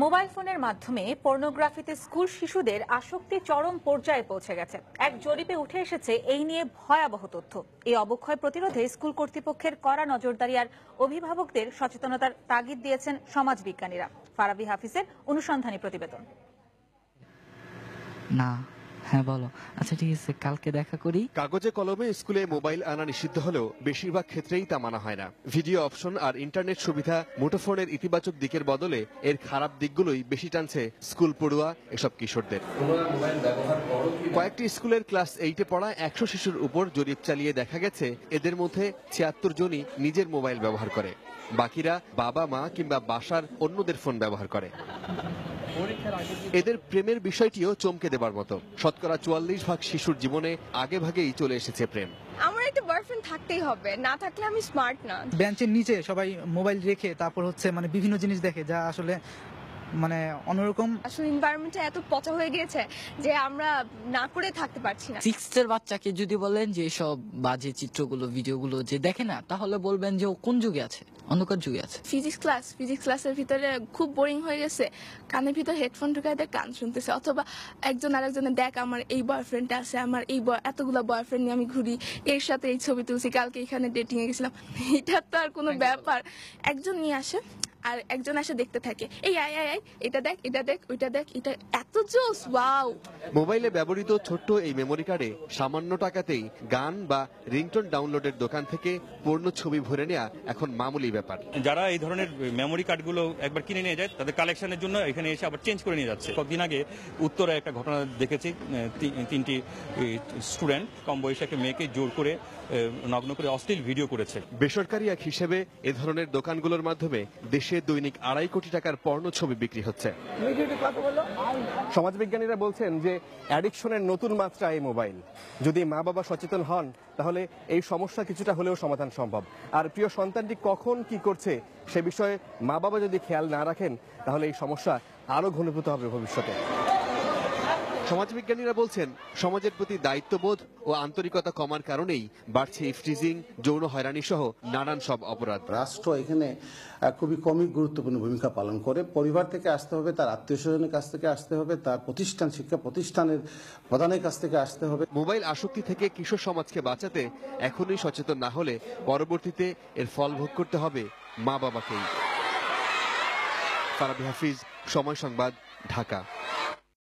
Mobile ফোনের মাধ্যমে পর্নোগ্রাফিতে school শিশুদের আসক্তি চরম পর্যায়ে পৌঁছে গেছে। এক জরিপে উঠে এসেছে এই নিয়ে ভয়াবহ তথ্য। এই অবক্ষয় প্রতিরোধে স্কুল কর্তৃপক্ষের কড়া নজরদারি আর অভিভাবকদের সচেতনতার তাগিদ দিয়েছেন সমাজবিজ্ঞানীরা। ফারাবি হাফিজের অনুসন্ধানী প্রতিবেদন। না, হ্যাঁ বলো। আচ্ছা ঠিক আছে, কালকে দেখা করি। কাগজে কলমে স্কুলে মোবাইল আনা নিষিদ্ধ হলেও বেশিরভাগ ক্ষেত্রেই তা মানা হয় না। ভিডিও অপশন আর ইন্টারনেট সুবিধা মুঠোফোনের ইতিবাচক দিকের বদলে এর খারাপ দিকগুলোই বেশি টানছে স্কুল পড়ুয়া এসব কিশোরদের। কয়েকটি স্কুলের ক্লাস 8-এ পড়া 100 শিশুর উপর জরিপ চালিয়ে দেখা গেছে এদের মধ্যে 76 জনই নিজের মোবাইল ব্যবহার করে, বাকিরা বাবা মা কিংবা বাসার অন্যদের ফোন ব্যবহার করে। এদের প্রেমের বিষয়টিও চমকে দেবার মতো। শতকরা 44% শিশুর জীবনে আগে ভাগেই চলে এসেছে প্রেম। আমার একটা বয়ফ্রেন্ড থাকতেই হবে, না থাকলে আমি স্মার্ট না। বেঞ্চের নিচে সবাই মোবাইল রেখে তারপর মানে বিভিন্ন জিনিস দেখে, যা আসলে মানে অন্যরকম। আসলে এনভায়রনমেন্টটা এত পচা হয়ে গিয়েছে যে আমরা না করে থাকতে পারছি না। 6th-এর বাচ্চাকে যদি বলেন যে সব বাজে চিত্রগুলো ভিডিওগুলো যে দেখে না, তাহলে বলবেন যে ও কোন যুগে আছে, অন্ধকার যুগে আছে। ফিজিক্স ক্লাসের ভিতরে খুব বোরিং হয়ে গেছে, কানের ভিতর হেডফোন ঢুকায় দেখ গান শুনতেছে, অথবা একজন আরেকজনের দেখ আমার এই বয়ফ্রেন্ড আছে, আমার এই এতগুলো বয়ফ্রেন্ড নিয়ে আমি ঘুরি, এর সাথে এই ছবি তুলছি, কালকে এখানে ডেটিং এ গেছিলাম। এটা তো আর কোনো ব্যাপার। একজন নিয়ে আসে আর একজন আসে দেখতে থাকে, এই আয় আয় আয়, এটা দেখ এটা দেখ ওইটা দেখ, এটা এত জোস, ওয়াও। মোবাইলে ব্যবহৃত ছোট্ট এই মেমোরি কার্ডে সামান্য টাকাতেই গান বা রিংটোন ডাউনলোডের দোকান থেকে পূর্ণ ছবি ভরে নেওয়া এখন মামুলি ব্যাপার। যারা এই ধরনের মেমোরি কার্ডগুলো একবার কিনে নিয়ে যায়, তাদের কালেকশনের জন্য এখানে এসে আবার চেঞ্জ করে নিয়ে যাচ্ছে। কয়েকদিন আগে উত্তরে একটা ঘটনা দেখেছি, 3টি স্টুডেন্ট কম বয়সী একটা মেয়েকে জোর করে নগ্ন করে অশ্লীল ভিডিও করেছে। বেসরকারি এক হিসেবে এ ধরনের দোকানগুলোর মাধ্যমে দেশে দৈনিক 2.5 কোটি টাকার পর্ণ ছবি বিক্রি হচ্ছে। সমাজবিজ্ঞানীরা বলছেন যে অ্যাডিকশনের নতুন মাত্রা এই মোবাইল। যদি মা বাবা সচেতন হন তাহলে এই সমস্যা কিছুটা হলেও সমাধান সম্ভব। আর প্রিয় সন্তানটি কখন কি করছে সে বিষয়ে মা বাবা যদি খেয়াল না রাখেন তাহলে এই সমস্যা আরো ঘনীভূত হবে ভবিষ্যতে। সমাজবিজ্ঞানীরা বলছেন সমাজের প্রতি দায়িত্ববোধ ও আন্তরিকতা কমার কারণেই বাড়ছে ইফটিজিং, যৌন হয়রানি সহ নানান সব অপরাধ। রাষ্ট্র এখানে খুবই কমই গুরুত্বপূর্ণ ভূমিকা পালন করে। পরিবার থেকে আসতে হবে, তার আত্মীয় স্বজনের কাছ থেকে আসতে হবে, তার প্রতিষ্ঠান শিক্ষা প্রতিষ্ঠানের প্রধানের কাছ থেকে আসতে হবে। মোবাইল আসক্তি থেকে কিশোর সমাজকে বাঁচাতে এখনই সচেতন না হলে পরবর্তীতে এর ফল ভোগ করতে হবে মা বাবাকেই। ফারাবি হাফিজ, সময় সংবাদ, ঢাকা।